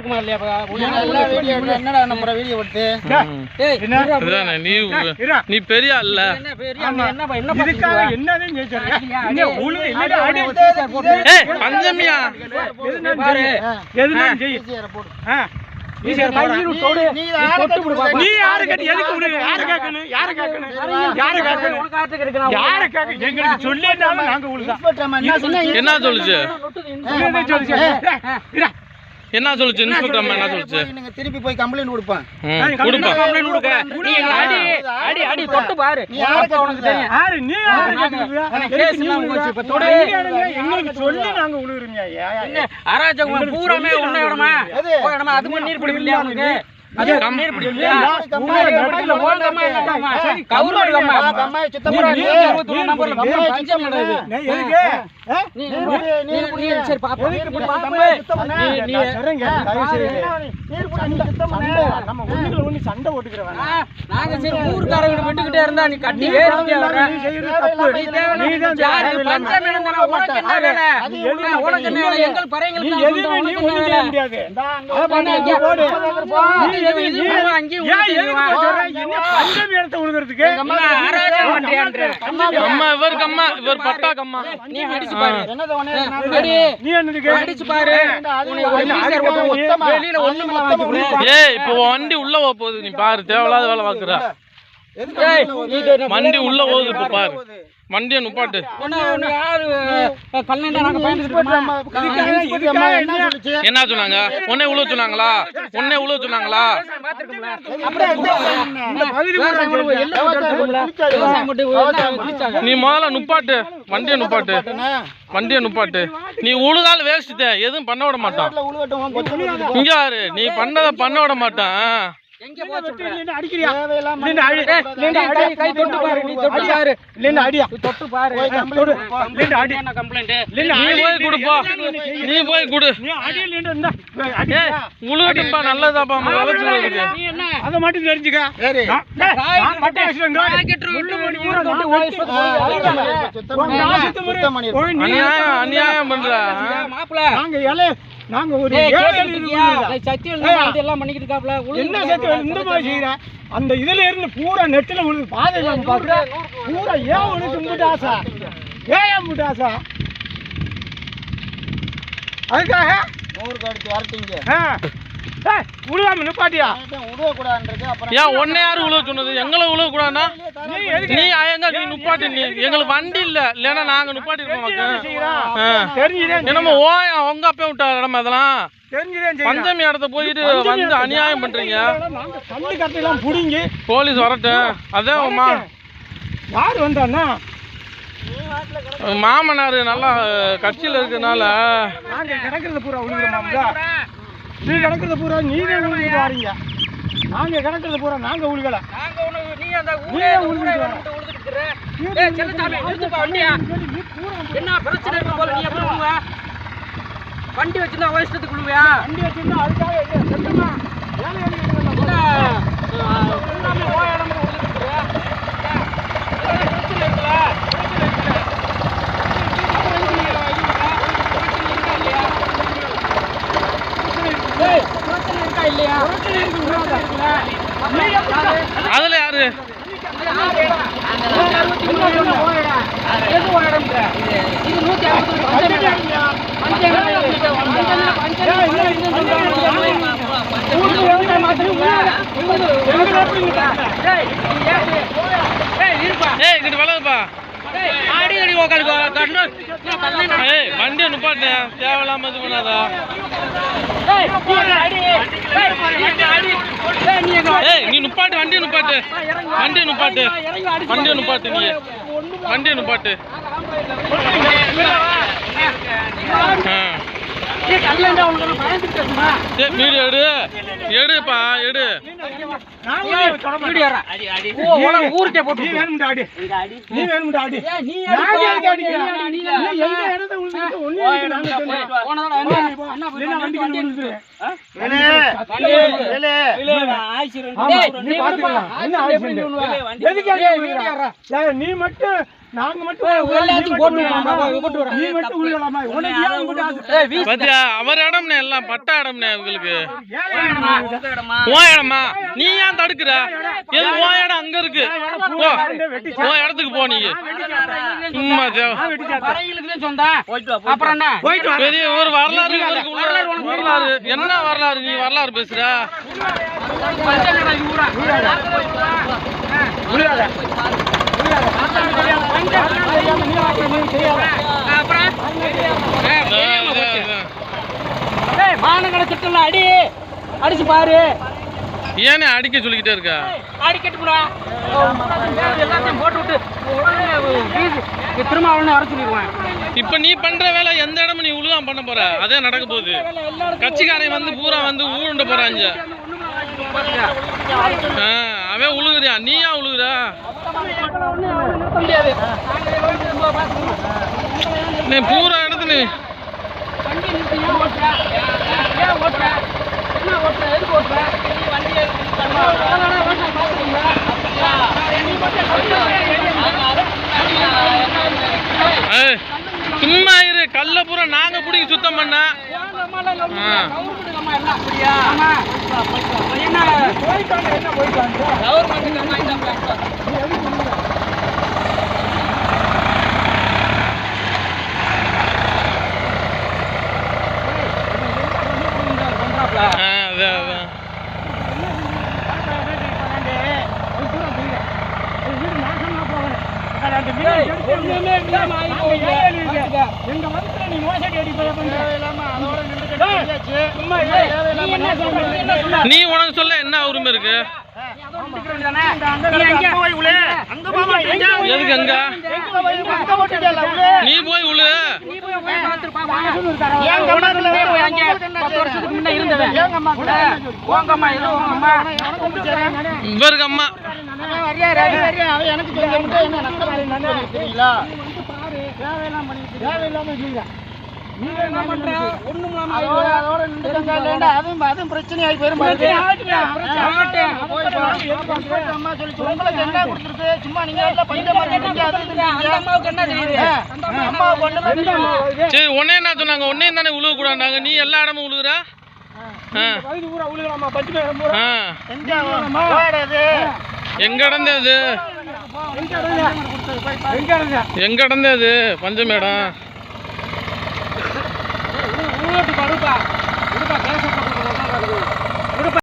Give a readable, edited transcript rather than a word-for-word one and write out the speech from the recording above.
இருக்குமா இல்லையா? என்னடா நம்ம வீடியோ எடுத்து நீ பெரிய இல்ல பஞ்சமியா என்ன சொல்லுச்சு? என்ன சொல்லுச்சு இன்ஸ்பெக்டர் அம்மா? என்ன சொல்லுச்சு? நீங்க திருப்பி போய் கம்ப்ளைன்ட் கொடுப்பேன். கம்ப்ளைன்ட் கொடுக்க. நீ அடி அடி தொட்டு பாரு. நீ யாருக்கு உனக்கு தெரியும்? யாரு நீ? கேஸ் எல்லாம் போச்சு. இப்ப தொடு. எங்களுக்கு சொல்லி நாங்க உழுறீங்க. அராஜகம் பூராமே ஒண்ணே இடமா? போய் இடமா அது மாதிரி நீர் பிடிக்கலையா உங்களுக்கு? அது நீர் பிடிக்கலையா? நீர்ல ஓடமா என்னமா? சரி கவுரடுமா. அம்மா சுத்தமா நீர் 21 நம்பர்ல பஞ்சம் நடக்குது. எதுக்கு? நீ சரி பாப்பா. நீ சரிங்க. நீர் புடி சுத்தமா நம்ம ஒண்ணுக்குள்ள ஒண்ணு சண்டை ஓட்டுக்குறவங்க. நாங்க சரி ஊர்காரங்க விட்டுக்கிட்டே இருந்தா நீ கட்டி வேறிட்டே வர. நீ செய்யறது தப்பு. நீ தான் யாரு பஞ்சம் நடந்தா உனக்கு என்ன வேலை? உனக்கு என்ன வேலை? எங்கள் பறைங்களுக்கு நீ எதுமே நீ ஒண்ணும் செய்ய முடியாது. அத பண்ண இங்க போடு. நீ எது நீ அங்க ஊத்திடுவா. என்ன பஞ்சம் இடத்தை உழுகிறதுக்கு ஆராஜம் பண்றியான்ற. அம்மா இவருக்கு அம்மா இவர் பட்டா கம்மா. நீ அடிச்சு பாரு. என்னது உனே நீ என்னதுக்கு அடிச்சு பாரு. வெளியில ஒண்ணுமே வாங்கி கொடு. ஏய் இப்போ வண்டி உள்ள போகுது. நீ பாரு தேவலாத வேலை பாக்குற. வண்டி உள்ள போகுது. இப்ப பாரு வண்டியை நுப்பாட்டு. என்ன சொன்னாங்க? உன்னை உள்ள சொன்னாங்களா? உன்னை உள்ள சொன்னாங்களா? நீ முதல்ல நுப்பாட்டு. வண்டியை நுப்பாட்டு. வண்டியை நுப்பாட்டு. நீ உழுதால் வேஸ்ட். எதுவும் பண்ண விட மாட்டான். இங்க யாரு நீ பண்ணதை பண்ண விட மாட்டான். எங்க போச்சு அடிக்கறியா? இல்ல அடி. கை தொட்டு பாரு. நீ தொட்டு பாரு. இல்ல அடியா. தொட்டு பாரு. இல்ல அடி. என்ன கம்ப்ளைன்ட்? நீ போய் குடு போ. நீ போய் குடு. நீ அடி இல்ல அடி. உழுகட்டும்பா நல்லதாப்பா வளர்ச்சிக்கு. நீ என்ன அத மட்டும் தெரிஞ்சுக்க. சரி நான் மட்டும் பேசுறேன். ராக்கெட் விட்டு போடி ஊர தொட்டு ஓய் அநியாயம் பண்ற மாப்ள. நாங்க ஏலே நாங்க ஒரு சத்தியம் எல்லாம் பண்ணிக்கிட்டு இருக்காப்ல. என்ன சத்தியம் இந்த மாதிரி செய்யற? அந்த இதுல இருந்து பூரா நெட்டில உழுது பாதை நம்ம பாக்குற பூரா ஏன் உனக்கு முட்டு ஆசை? ஏன் முட்டு ஆசை? அதுக்காக 100 கடிச்சு வரட்டீங்க. உழுவாம நிப்பாட்டியா? உழுவக்கூடாதுன்றது. அப்புறம் ஏன் ஒன்னே யாரு உழுவ சொன்னது? எங்களை உழுவ கூடாதுன்னா நீ நீ நுப்பாட்டு. நீ எங்களுக்கு வண்டி இல்ல இல்லன்னா நாங்க நுப்பாட்டிருக்கோம். என்னமோ ஓயா உங்க அப்பே விட்டா இடம் அதெல்லாம் பஞ்சமி இடத்த போயிட்டு வந்து அநியாயம் பண்றீங்க. போலீஸ் வரட்டும். அதான் யாரு வந்தான்னா மாமனாரு நல்லா கட்சியில இருக்கிறதுனால நாங்க கிடக்குறது பூரா உழுகிறோம். நீ கிடக்குறது பூரா நீங்க உழுகிட்டு வாரீங்க. நாங்க கிடக்குறது பூரா நாங்க உழுகல. என்ன பிரச்சனை இருக்கு போல? நீ எப்படி உழுவ? வண்டி வச்சிருந்தா வயசத்துக்கு உழுவியா? வண்டி வச்சிருந்தா அதுக்காக அதுல யாரு இங்கிட்டு வளருப்பா. வண்டியை நுப்பாட்டு. தேவையில்லாம இது பண்ணாதா? நீ நுப்பாட்டு. வண்டியை நுப்பாட்டு. வண்டியை நுப்பாட்டு. வண்டியை நுப்பாட்டு. நீ வண்டியை நுப்பாட்டு. வீடியோ எடு. எடுப்பா எடு. ஊருக்கே போட்டு நீ வேணும்டா அடி. நீ மட்டும் நாங்க மட்டும் எல்லாத்துக்கும் போட்டு நீ மட்டும் உழுகலாமா உனக்கு ஏன் உங்க ஆசை பாத்தியா அவர் இடம்னே எல்லாம் பட்டா இடம்னே உங்களுக்கு உன் இடமா நீ ஏன் தடுக்குற எது உன் இடம் அங்க இருக்கு போ உன் இடத்துக்கு போ நீ சும்மா அப்புறம் என்ன பெரிய ஒரு வரலாறு இவருக்கு வரலாறு என்ன வரலாறு நீ வரலாறு பேசுற மாநகர திட்டம் அடி அடிச்சு பாரு ஏனே அடிக்க சொல்லிக்கிட்டே இருக்கா அடிக்கட்டு எல்லாத்தையும் போட்டு விட்டு திரும்ப அவனே வர சொல்லிடுவேன் இப்ப நீ பண்ற வேலை எந்த இடமும் நீ உழுகாம பண்ண போற அதே நடக்க போகுது கட்சிக்காரன் வந்து பூரா வந்து ஊருண்ட போறாங்க அவன் உழுகுறியா நீ ஏன் உழுகுற நீ பூரா இடத்துல சும்மா இரு கல்ல பூரா நாங்க பிடிக்க சுத்தம் பண்ண நீ உனக்கு சொல்ல என்ன உரிமை இருக்கு எதுக்கு அங்க நீ போய் உழு இவருக்கு அம்மா எனக்கு அதுவும் பிரச்சனையாகி போயிரும் சும்மா நீங்க சரி உன்னே என்ன சொன்னாங்க உன்னையும் தானே உழுக கூடாது நீ எல்லா இடமும் உழுகுற எங்க இடந்தது எங்க இடந்தது பஞ்சமேடம் படுப்பா பேச